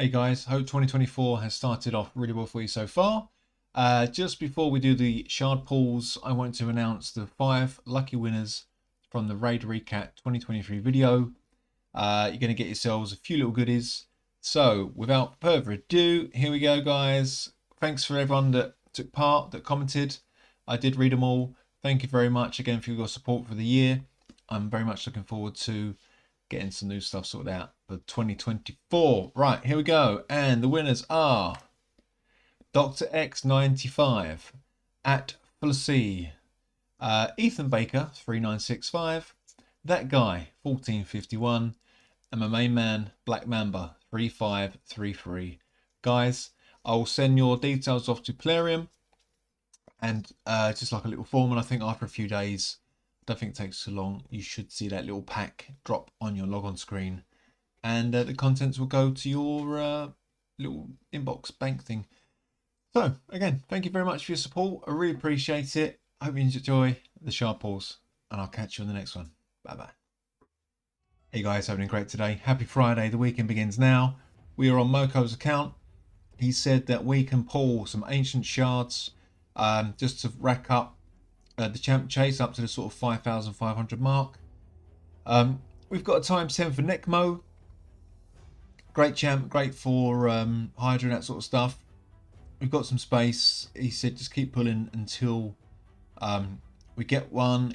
Hey guys, hope 2024 has started off really well for you so far. Just before we do the shard pulls, I want to announce the 5 lucky winners from the Raid Recap 2023 video. You're going to get yourselves a few little goodies. So without further ado, here we go guys. Thanks for everyone that took part, that commented. I did read them all. Thank you very much again for your support for the year. I'm very much looking forward to getting some new stuff sorted out for 2024. Right, here we go. And the winners are Dr. X95, at Felicity, Ethan Baker 3965, that guy 1451, and my main man Black Mamba 3533. Guys, I'll send your details off to Plarium, and just like a little form, and I think after a few days, don't think it takes too long, you should see that little pack drop on your logon screen, and the contents will go to your little inbox bank thing. So again, thank you very much for your support. I really appreciate it. I hope you enjoy the sharp pulls, and I'll catch you on the next one. Bye bye. Hey guys, having a great today. Happy Friday. The weekend begins now. We are on Moko's account. He said that we can pull some ancient shards just to rack up the champ chase up to the sort of 5,500 mark. We've got a times 10 for Nekmo. Great champ, great for Hydra and that sort of stuff. We've got some space. He said just keep pulling until we get one.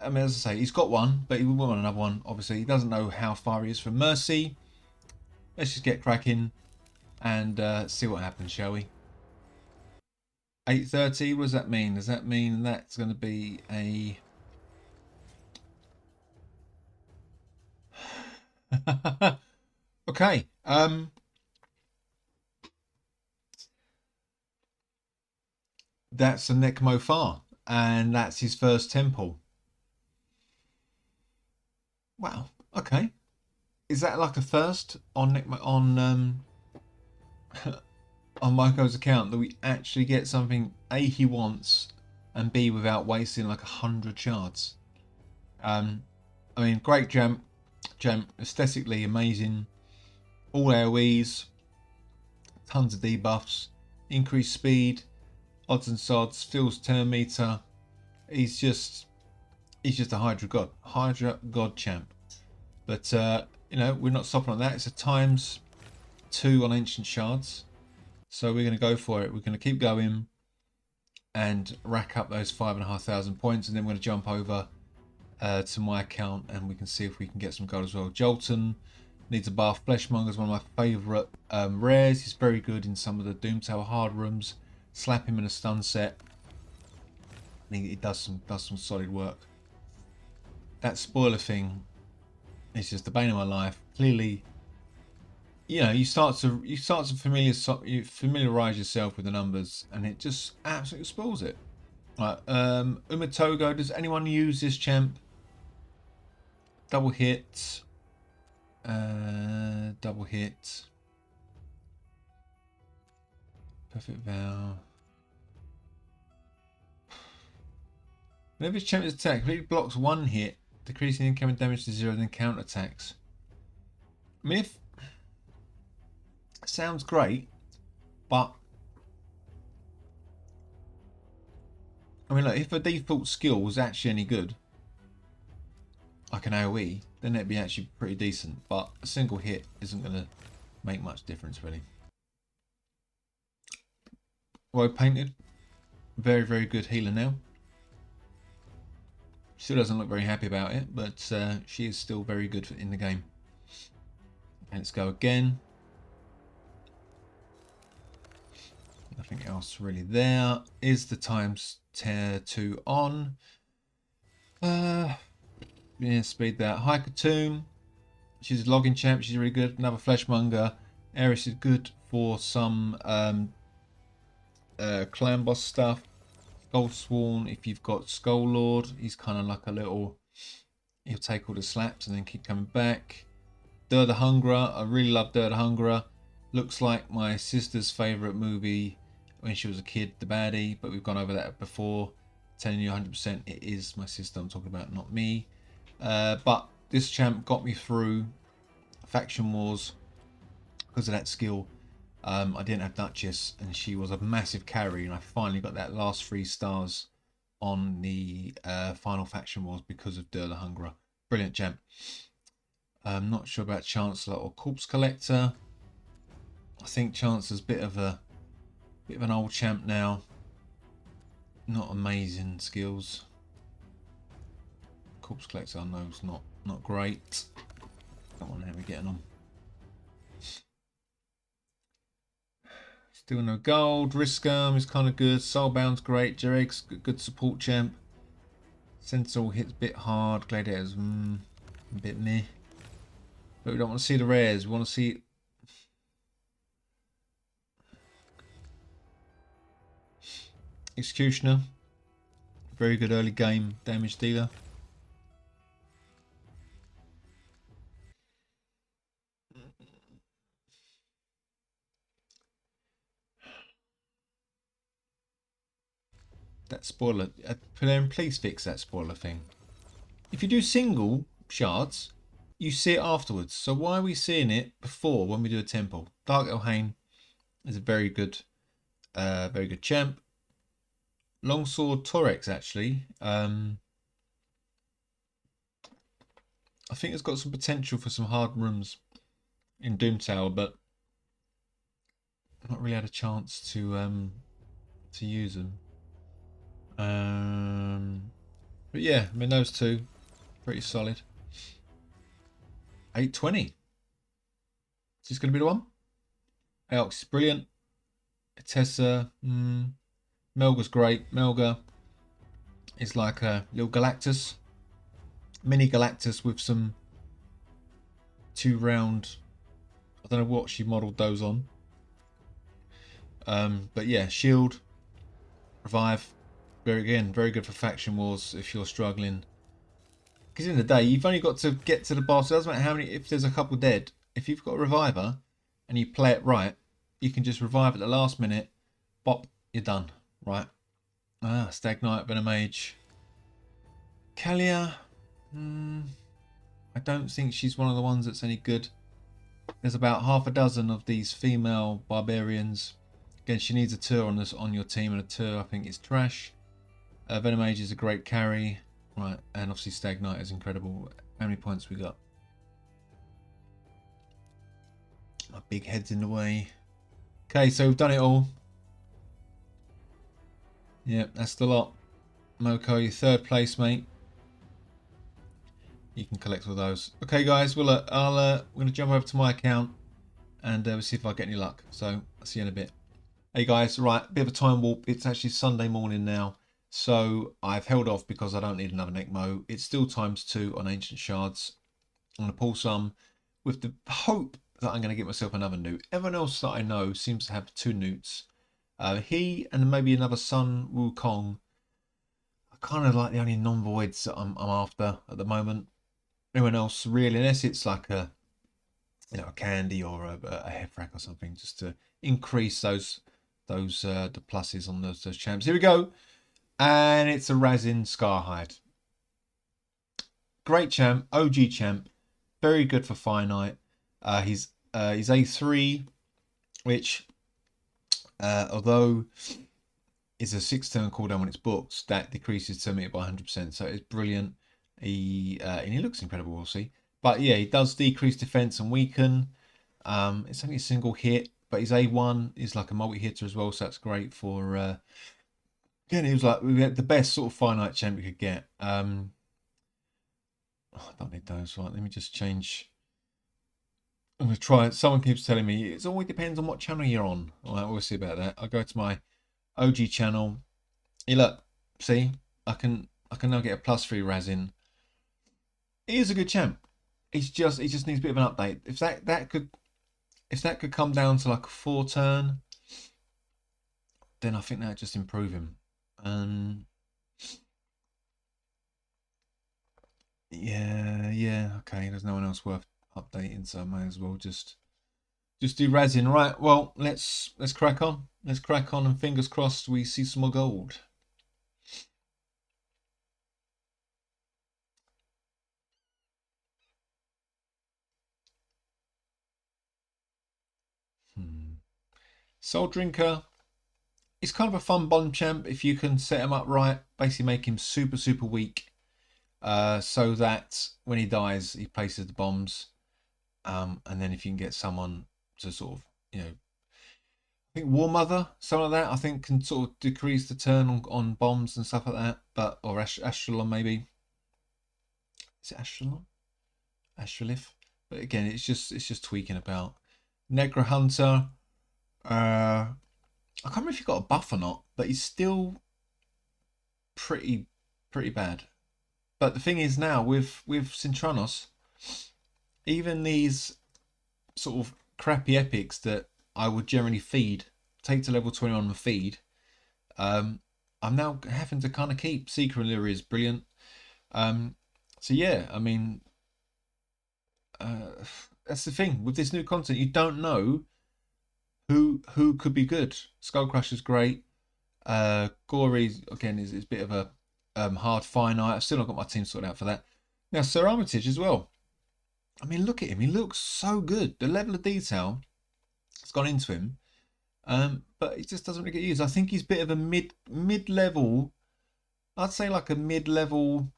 I mean, as I say, he's got one, but he will want another one. Obviously, he doesn't know how far he is from Mercy. Let's just get cracking and see what happens, shall we? 8:30, what does that mean? Does that mean that's going to be a... okay. That's a Nekmo Thaar, and that's his first temple. Wow. Okay. Is that like a first on Nekmo, on Moko's account, that we actually get something A, he wants, and B, without wasting like 100 shards? I mean, great jump, aesthetically amazing, all AoEs, tons of debuffs, increased speed, odds and sods, fills turn meter. He's just a Hydra god champ. But you know, we're not stopping on that. It's a ×2 on ancient shards. So we're going to go for it. We're going to keep going and rack up those 5,500 points, and then we're going to jump over to my account, and we can see if we can get some gold as well. Jolton needs a buff. Fleshmonger is one of my favourite rares. He's very good in some of the Doom Tower hard rooms. Slap him in a stun set. He does some solid work. That spoiler thing is just the bane of my life. Clearly, you know, you start to familiarize yourself with the numbers, and it just absolutely spoils it. Right, Umatogo, does anyone use this champ? Double hit. Double hit. Perfect Vow. Whenever his champ is attacked, if he blocks one hit, decreasing incoming damage to 0, then counter attacks. I mean, if sounds great, but I mean, look, if a default skill was actually any good, like an AoE, then it'd be actually pretty decent. But a single hit isn't going to make much difference, really. Well painted, very, very good healer now. Still doesn't look very happy about it, but she is still very good in the game. And let's go again. Nothing else really there. Is the ×2 on? Yeah, speed that. Haikatomb. She's a logging champ. She's really good. Another Fleshmonger. Eris is good for some clan boss stuff. Skullsworn, if you've got Skull Lord, he's kind of like a little... he'll take all the slaps and then keep coming back. Dirda Hungerer. I really love Dirda Hungerer. Looks like my sister's favourite movie when she was a kid, The Baddie, but we've gone over that before. Telling you 100% it is my sister I'm talking about, not me. But this champ got me through Faction Wars because of that skill. I didn't have Duchess, and she was a massive carry, and I finally got that last 3 stars on the final faction wars because of Durla Hungerer. Brilliant champ. I'm not sure about Chancellor or Corpse Collector. I think Chancellor's a bit of an old champ now. Not amazing skills. Corpse Collector I know is not great. Come on, how are we getting on? Still no gold. Riskarm is kind of good. Soulbound's great. Jareg's good support champ. Sentinel hits a bit hard. Gladiator's a bit meh. But we don't want to see the rares. We want to see Executioner. Very good early game damage dealer. That spoiler. Please fix that spoiler thing. If you do single shards, you see it afterwards. So why are we seeing it before when we do a temple? Dark Elhain is a very good champ. Longsword Torex actually. I think it's got some potential for some hard rooms in Doom Tower, but I've not really had a chance to use them. But yeah, I mean those two pretty solid. 820. Is this going to be the one? Elks is brilliant. Tessa, Melga's great. Melga is like a little Galactus, mini Galactus with some 2-round. I don't know what she modelled those on. But yeah, shield, revive, very good for faction wars if you're struggling. Because in the day, you've only got to get to the boss. It doesn't matter how many. If there's a couple dead, if you've got a reviver and you play it right, you can just revive at the last minute. Bop, you're done. Right. Stag Knight, Venom Mage. Kalia. I don't think she's one of the ones that's any good. There's about half a dozen of these female barbarians. Again, she needs a Tur on your team, and a Tur I think is trash. Venom Mage is a great carry. Right, and obviously Stag Knight is incredible. How many points we got? My big head's in the way. Okay, so we've done it all. Yep, that's the lot. Moko, your 3rd place, mate. You can collect all those. Okay, guys. Well, we're going to jump over to my account and we'll see if I get any luck. So I'll see you in a bit. Hey guys, right, bit of a time warp. It's actually Sunday morning now, so I've held off because I don't need another Nekmo. It's still ×2 on Ancient Shards. I'm going to pull some with the hope that I'm going to get myself another newt. Everyone else that I know seems to have 2 newts. He and maybe another Sun Wukong are kind of like the only non-voids that I'm after at the moment. Anyone else really, unless it's like a candy or a Hefrak or something, just to increase the pluses on those champs. Here we go, and it's a Razin Scarhide. Great champ, OG champ, very good for finite. He's A3, which although is a 6-turn cooldown when it's booked, that decreases to meter by 100%. So it's brilliant. And he looks incredible, we'll see. But yeah, he does decrease defense and weaken. It's only a single hit, but his A1 is like a multi-hitter as well, so that's great for. Again, he was like we had the best sort of finite champ we could get. I don't need those. Right, let me just change. I'm gonna try it. Someone keeps telling me it always depends on what channel you're on. All right, we'll see about that. I'll go to my OG channel. Hey, look, see, I can now get a +3 Razin. He is a good champ. He just needs a bit of an update. If that could come down to like a 4-turn, then I think that'd just improve him. Yeah, okay. There's no one else worth updating, so I may as well just do Razin. Right, well, let's crack on. Let's crack on, and fingers crossed we see some more gold. Soul Drinker. He's kind of a fun bomb champ if you can set him up right. Basically make him super, super weak. So that when he dies, he places the bombs. And then if you can get someone to sort of, I think War Mother, some of that, I think can sort of decrease the turn on bombs and stuff like that. But or Astralon maybe. Is it Astralon? Astrolith. But again, it's just tweaking about. Negra Hunter. I can't remember if he got a buff or not, but he's still pretty bad. But the thing is now with Cintranos, even these sort of crappy epics that I would generally feed, take to level 21 and feed, I'm now having to kind of keep. Seeker and Lyria is brilliant. So yeah, I mean, that's the thing with this new content. You don't know who could be good. Skullcrusher's great. Gory again is a bit of a hard finite. I've still not got my team sorted out for that. Now Sir Armitage as well. I mean, look at him. He looks so good. The level of detail has gone into him, but it just doesn't really get used. I think he's a bit of a mid level. I'd say like a mid level,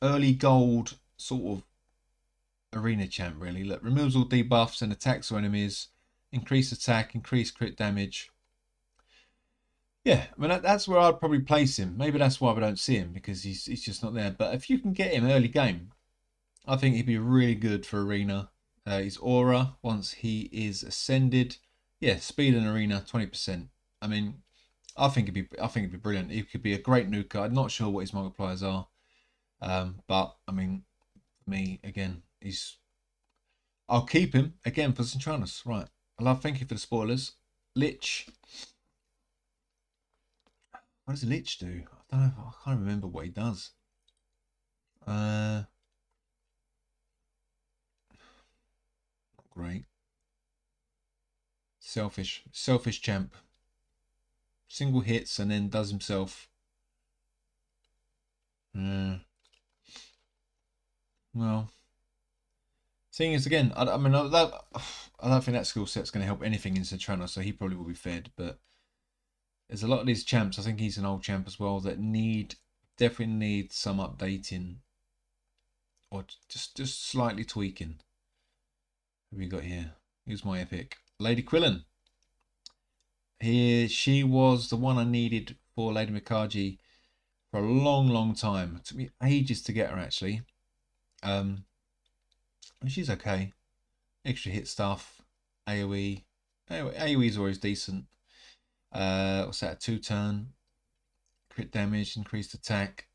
early gold sort of arena champ. Really, look, removes all debuffs and attacks or enemies. Increase attack, increase crit damage. Yeah, I mean that's where I'd probably place him. Maybe that's why we don't see him, because he's just not there. But if you can get him early game, I think he'd be really good for arena. His aura once he is ascended, yeah, speed in arena 20%. I mean, I think it'd be brilliant. He could be a great nuker. I'm not sure what his multipliers are, but I mean, me again, I'll keep him again for Cintranos. Right, thank you for the spoilers. Lich. What does Lich do? I don't know. I can't remember what he does. Not great. Selfish champ. Single hits and then does himself. Well, seeing as again, I don't think that skill set's going to help anything in Cintranos, so he probably will be fed. But there's a lot of these champs. I think he's an old champ as well that definitely need some updating or just slightly tweaking. What have we got here? Here's my epic. Lady Quillen. She was the one I needed for Lady Mikage for a long time. It took me ages to get her actually. She's okay. Extra hit stuff. AoE is always decent. What's that? 2-turn. Crit damage, increased attack.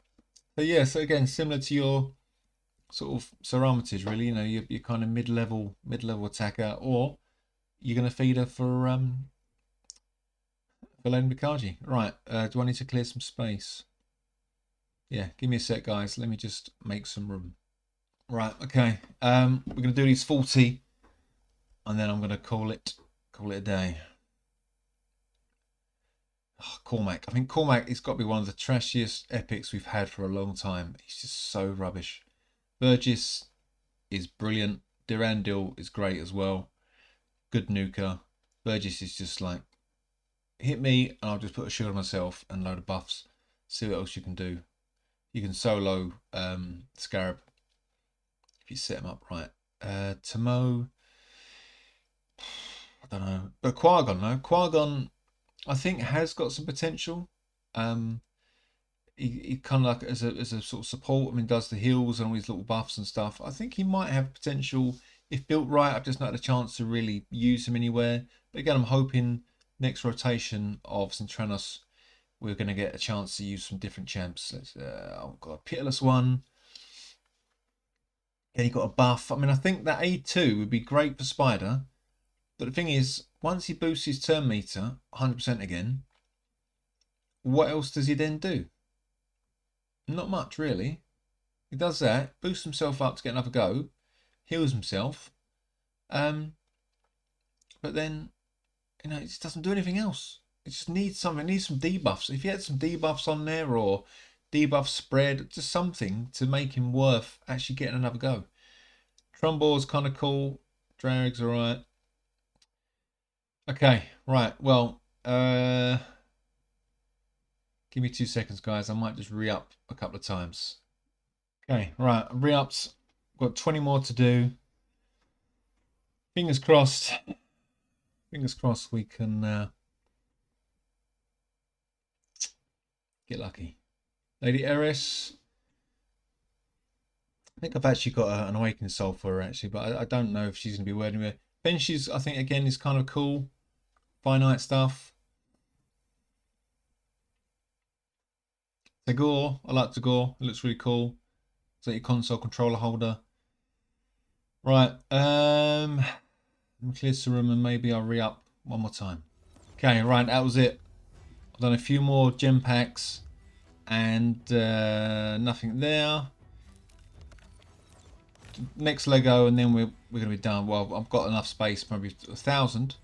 But yeah, so again, similar to your sort of Sir Armitage, really. You know, you're kind of mid-level attacker, or you're going to feed her for Lady Mikage. Right, do I need to clear some space? Yeah, give me a sec, guys. Let me just make some room. Right, okay. We're going to do these 40, and then I'm going to call it a day. Oh, Cormac. I think Cormac has got to be one of the trashiest epics we've had for a long time. He's just so rubbish. Burgess is brilliant. Durandil is great as well. Good nuker. Burgess is just like, hit me and I'll just put a shield on myself and load of buffs. See what else you can do. You can solo Scarab if you set him up right. Tamo, I don't know. But Qui-Gon, no? Qui-Gon, I think, has got some potential. He kind of like as a sort of support. I mean, does the heals and all these little buffs and stuff. I think he might have potential if built right. I've just not had a chance to really use him anywhere. But again, I'm hoping next rotation of Cintranos, we're going to get a chance to use some different champs. Oh god, Pitiless one. And he got a buff. I mean, I think that A2 would be great for Spider. But the thing is, once he boosts his turn meter 100% again, what else does he then do? Not much, really. He does that, boosts himself up to get another go, heals himself, but then, you know, it just doesn't do anything else. It just needs something. It needs some debuffs. If he had some debuffs on there, or debuff spread, just something to make him worth actually getting another go. Trumbore's kind of cool. Drarig's alright. Okay, right. Well, give me 2 seconds, guys. I might just re-up a couple of times. Okay, right. Re-ups. Got 20 more to do. Fingers crossed. Fingers crossed we can get lucky. Lady Eris. I think I've actually got an Awakening Soul for her, actually, but I don't know if she's going to be working with. Benches, I think, again, is kind of cool. Finite stuff. Tagore. I like Tagore. It looks really cool. It's like your console controller holder. Right. Clear the room and maybe I'll re-up one more time. Okay, right. That was it. I've done a few more gem packs and nothing there. Next Lego and then we're going to be done. Well, I've got enough space, maybe 1,000.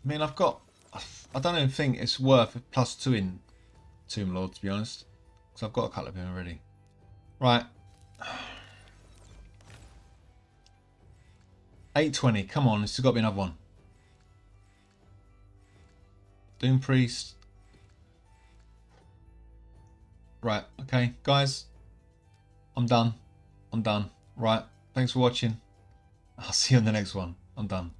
I mean, I don't even think it's worth a +2 in Tomb Lord, to be honest. Because I've got a couple of them already. Right. 820. Come on, there's got to be another one. Doom Priest. Right. Okay, guys. I'm done. I'm done. Right. Thanks for watching. I'll see you on the next one. I'm done.